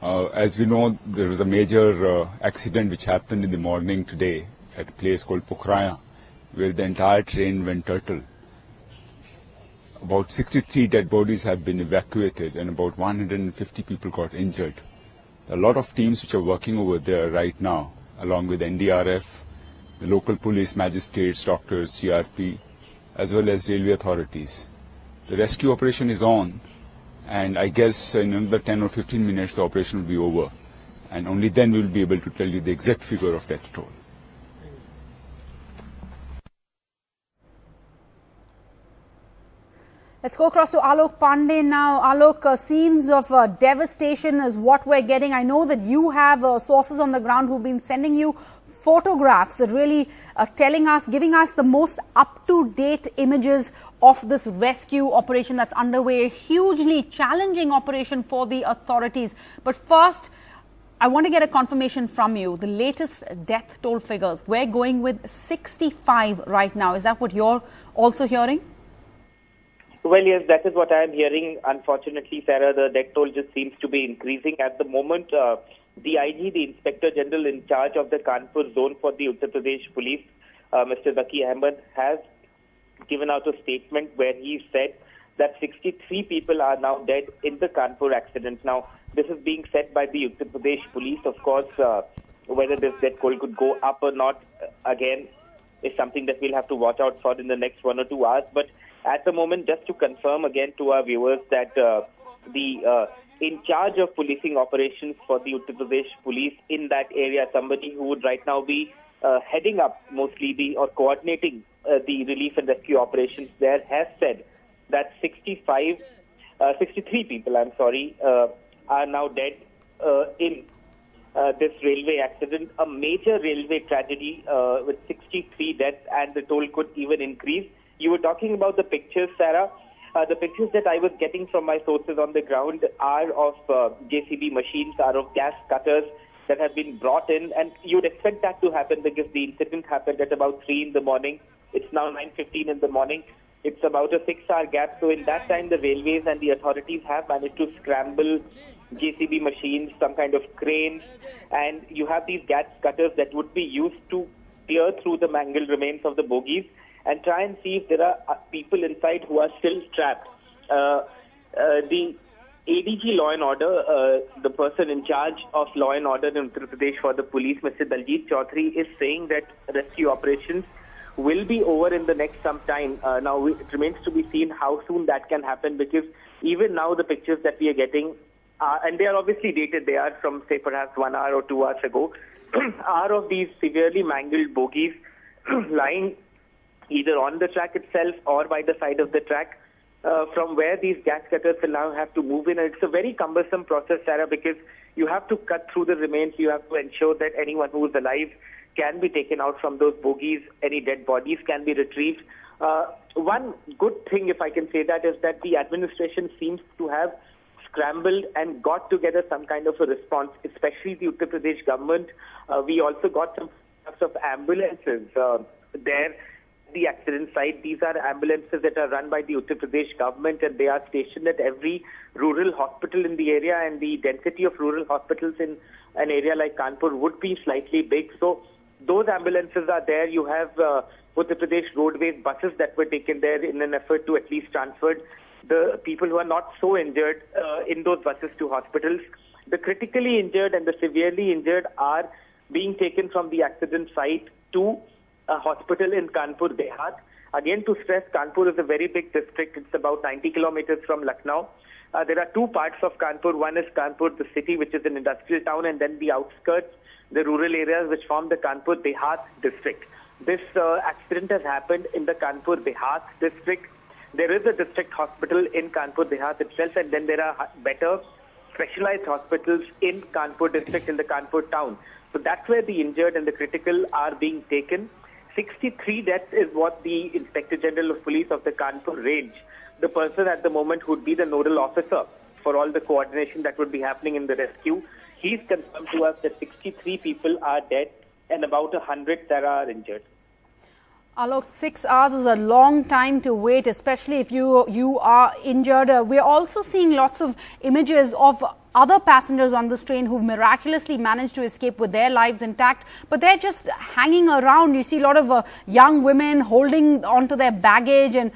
As we know, there was a major accident which happened in the morning today at a place called Pokraya, where the entire train went turtle. About 63 dead bodies have been evacuated and about 150 people got injured. There are a lot of teams which are working over there right now, along with NDRF, the local police, magistrates, doctors, CRP, as well as railway authorities. The rescue operation is on, and I guess in another 10 or 15 minutes the operation will be over, and only then we will be able to tell you the exact figure of death toll. Let's go across to Alok Pandey now. Alok, scenes of devastation is what we're getting. I know that you have sources on the ground who've been sending you photographs that really telling us, giving us the most up-to-date images of this rescue operation that's underway. A hugely challenging operation for the authorities. But first, I want to get a confirmation from you. The latest death toll figures, we're going with 65 right now. Is that what you're also hearing? Well, yes, that is what I am hearing. Unfortunately, Sarah, the death toll just seems to be increasing. At the moment, the IG, the Inspector General in charge of the Kanpur zone for the Uttar Pradesh Police, Mr. Zaki Ahmed, has given out a statement where he said that 63 people are now dead in the Kanpur accident. Now, this is being said by the Uttar Pradesh Police. Of course, whether this death toll could go up or not, again, is something that we'll have to watch out for in the next 1 or 2 hours. But at the moment, just to confirm again to our viewers that the in charge of policing operations for the Uttar Pradesh Police in that area, somebody who would right now be heading up mostly or coordinating the relief and rescue operations there, has said that 63 people, are now dead in this railway accident, a major railway tragedy with 63 deaths, and the toll could even increase. You were talking about the pictures, Sarah. The pictures that I was getting from my sources on the ground are of JCB machines, are of gas cutters that have been brought in, and you'd expect that to happen because the incident happened at about 3 in the morning. It's now 9:15 in the morning. It's about a 6-hour gap. So in that time, the railways and the authorities have managed to scramble JCB machines, some kind of cranes, and you have these gas cutters that would be used to tear through the mangled remains of the bogies and try and see if there are people inside who are still trapped. The ADG Law and Order, the person in charge of Law and Order in Uttar Pradesh for the police, Mr. Daljit Chaudhary, is saying that rescue operations will be over in the next some time. Now, it remains to be seen how soon that can happen, because even now the pictures that we are getting, and they are obviously dated, they are from, say, perhaps 1 hour or 2 hours ago, are of these severely mangled bogies lying either on the track itself or by the side of the track, from where these gas cutters will now have to move in. And it's a very cumbersome process, Sarah, because you have to cut through the remains. You have to ensure that anyone who is alive can be taken out from those bogies. Any dead bodies can be retrieved. One good thing, if I can say that, is that the administration seems to have scrambled and got together some kind of a response, especially the Uttar Pradesh government. We also got some types of ambulances there. The accident site. These are ambulances that are run by the Uttar Pradesh government, and they are stationed at every rural hospital in the area, and the density of rural hospitals in an area like Kanpur would be slightly big. So those ambulances are there. You have Uttar Pradesh Roadways buses that were taken there in an effort to at least transfer the people who are not so injured in those buses to hospitals. The critically injured and the severely injured are being taken from the accident site to a hospital in Kanpur Dehat. Again, to stress, Kanpur is a very big district. It's about 90 kilometers from Lucknow. There are two parts of Kanpur. One is Kanpur, the city, which is an industrial town, and then the outskirts, the rural areas, which form the Kanpur Dehat district. This accident has happened in the Kanpur Dehat district. There is a district hospital in Kanpur Dehat itself, and then there are better specialized hospitals in Kanpur district, in the Kanpur town. So that's where the injured and the critical are being taken. 63 deaths is what the Inspector General of Police of the Kanpur range, the person at the moment who would be the nodal officer for all the coordination that would be happening in the rescue. He's confirmed to us that 63 people are dead and about 100 that are injured. Alok, 6 hours is a long time to wait, especially if you are injured. We're also seeing lots of images of other passengers on this train who've miraculously managed to escape with their lives intact, but they're just hanging around. You see a lot of young women holding onto their baggage and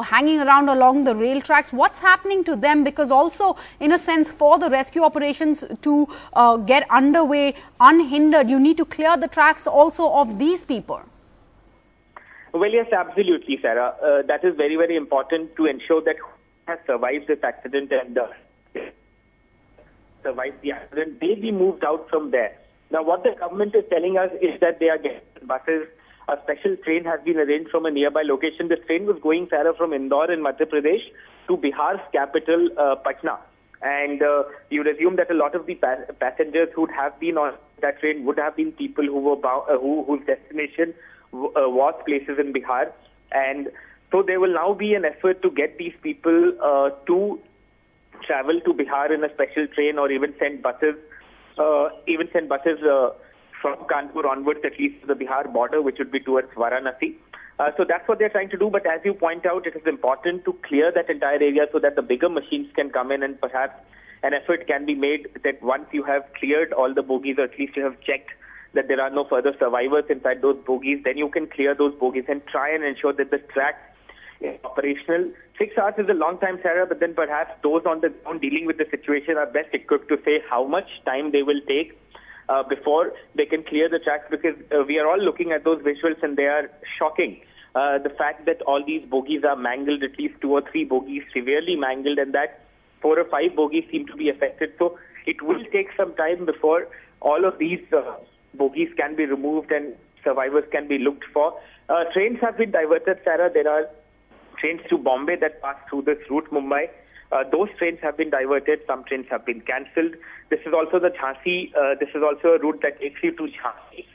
hanging around along the rail tracks. What's happening to them? Because also, in a sense, for the rescue operations to get underway unhindered, you need to clear the tracks also of these people. Well, yes, absolutely, Sarah. That is very, very important to ensure that who has survived this accident and survived the accident, they be moved out from there. Now, what the government is telling us is that they are getting buses. A special train has been arranged from a nearby location. This train was going, Sarah, from Indore in Madhya Pradesh to Bihar's capital, Patna. And you would assume that a lot of the passengers who would have been on that train would have been people who were whose destination was places in Bihar. And so there will now be an effort to get these people to travel to Bihar in a special train, or even send buses from Kanpur onwards, at least to the Bihar border, which would be towards Varanasi. So that's what they're trying to do. But as you point out, it is important to clear that entire area so that the bigger machines can come in, and perhaps an effort can be made that once you have cleared all the bogies, or at least you have checked that there are no further survivors inside those bogies, then you can clear those bogies and try and ensure that the track is operational. 6 hours is a long time, Sarah, but then perhaps those on the ground dealing with the situation are best equipped to say how much time they will take before they can clear the tracks, because we are all looking at those visuals and they are shocking. The fact that all these bogies are mangled, at least 2 or 3 bogies severely mangled, and that 4 or 5 bogies seem to be affected. So it will take some time before all of these bogies can be removed and survivors can be looked for. Trains have been diverted, Sarah. There are trains to Bombay that pass through this route, Mumbai. Those trains have been diverted. Some trains have been cancelled. This is also the Jhansi. This is also a route that takes you to Jhansi.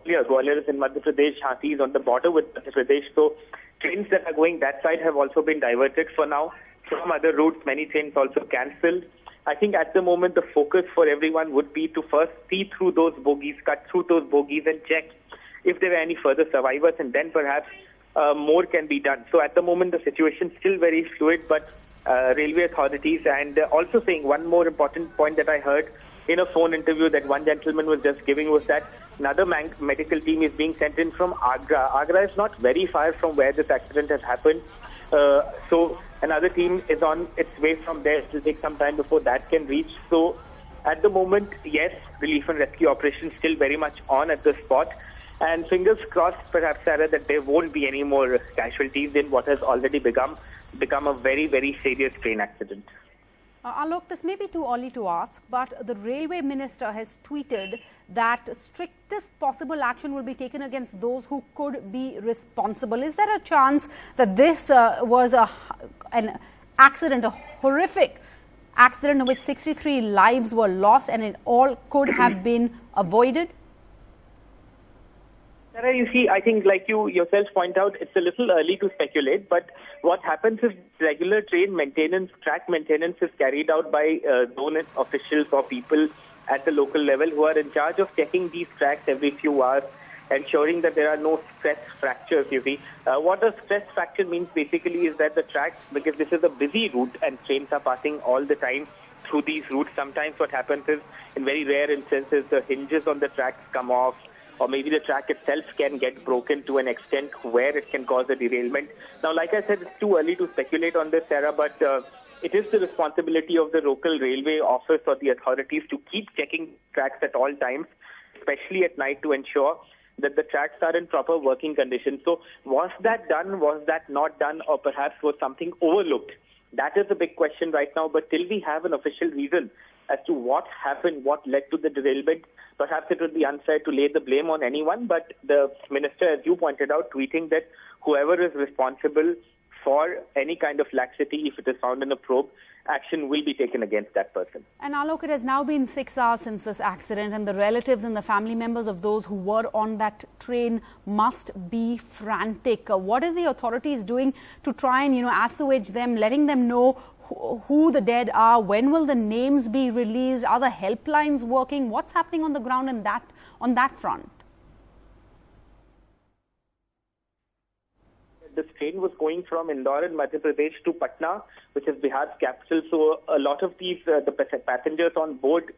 Gwalior is in Madhya Pradesh. Jhansi is on the border with Madhya Pradesh. So trains that are going that side have also been diverted for now. From other routes, many trains also cancelled. I think at the moment the focus for everyone would be to first see through those bogies, cut through those bogies and check if there are any further survivors, and then perhaps more can be done. So at the moment the situation is still very fluid, but railway authorities, and also saying one more important point that I heard in a phone interview that one gentleman was just giving was that another medical team is being sent in from Agra. Agra is not very far from where this accident has happened. So another team is on its way from there. It will take some time before that can reach. So at the moment, yes, relief and rescue operations still very much on at the spot. And fingers crossed, perhaps, Sarah, that there won't be any more casualties in what has already become a very, very serious train accident. Alok, this may be too early to ask, but the railway minister has tweeted that strictest possible action will be taken against those who could be responsible. Is there a chance that this was an accident, a horrific accident in which 63 lives were lost and it all could have been avoided? Sarah, you see, I think like you yourself point out, it's a little early to speculate, but what happens is regular train maintenance, track maintenance is carried out by zone officials or people at the local level who are in charge of checking these tracks every few hours, ensuring that there are no stress fractures, you see. What a stress fracture means basically is that the tracks, because this is a busy route and trains are passing all the time through these routes, sometimes what happens is, in very rare instances, the hinges on the tracks come off, or maybe the track itself can get broken to an extent where it can cause a derailment. Now, like I said, it's too early to speculate on this, Sarah, but it is the responsibility of the local railway office or the authorities to keep checking tracks at all times, especially at night, to ensure that the tracks are in proper working condition. So was that done, was that not done, or perhaps was something overlooked? That is a big question right now, but till we have an official reason as to what happened, what led to the derailment, perhaps it would be unfair to lay the blame on anyone, but the minister, as you pointed out, tweeting that whoever is responsible for any kind of laxity, if it is found in a probe, action will be taken against that person. And Alok, it has now been 6 hours since this accident, and the relatives and the family members of those who were on that train must be frantic. What are the authorities doing to try and, assuage them, letting them know who the dead are? When will the names be released? Are the helplines working? What's happening on the ground on that front? this train was going from Indore in Madhya Pradesh to Patna, which is Bihar's capital. So a lot of these, the passengers on board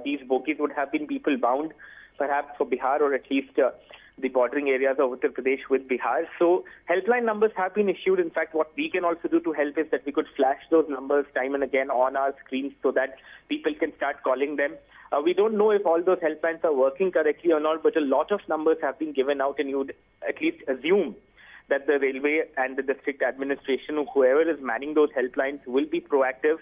these bogies would have been people bound, perhaps for Bihar or at least the bordering areas of Uttar Pradesh with Bihar. So helpline numbers have been issued. In fact, what we can also do to help is that we could flash those numbers time and again on our screens so that people can start calling them. We don't know if all those helplines are working correctly or not, but a lot of numbers have been given out, and you would at least assume that the railway and the district administration, or whoever is manning those helplines, will be proactive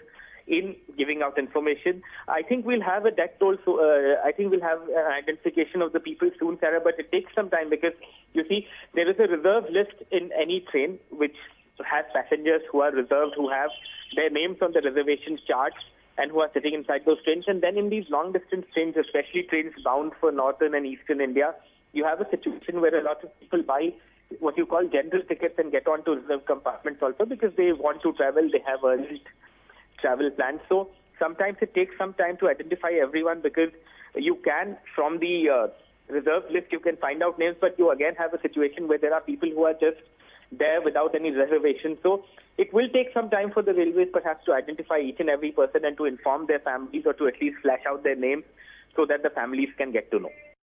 in giving out information. I think we'll have a death toll, so I think we'll have an identification of the people soon, Sarah, but it takes some time because, you see, there is a reserve list in any train which has passengers who are reserved, who have their names on the reservation chart, and who are sitting inside those trains. And then in these long-distance trains, especially trains bound for northern and eastern India, you have a situation where a lot of people buy what you call general tickets and get onto reserved compartments also because they want to travel, they have urgent travel plans. So sometimes it takes some time to identify everyone because you can, from the reserve list, you can find out names, but you again have a situation where there are people who are just there without any reservation. So it will take some time for the railways perhaps to identify each and every person and to inform their families or to at least flash out their names so that the families can get to know.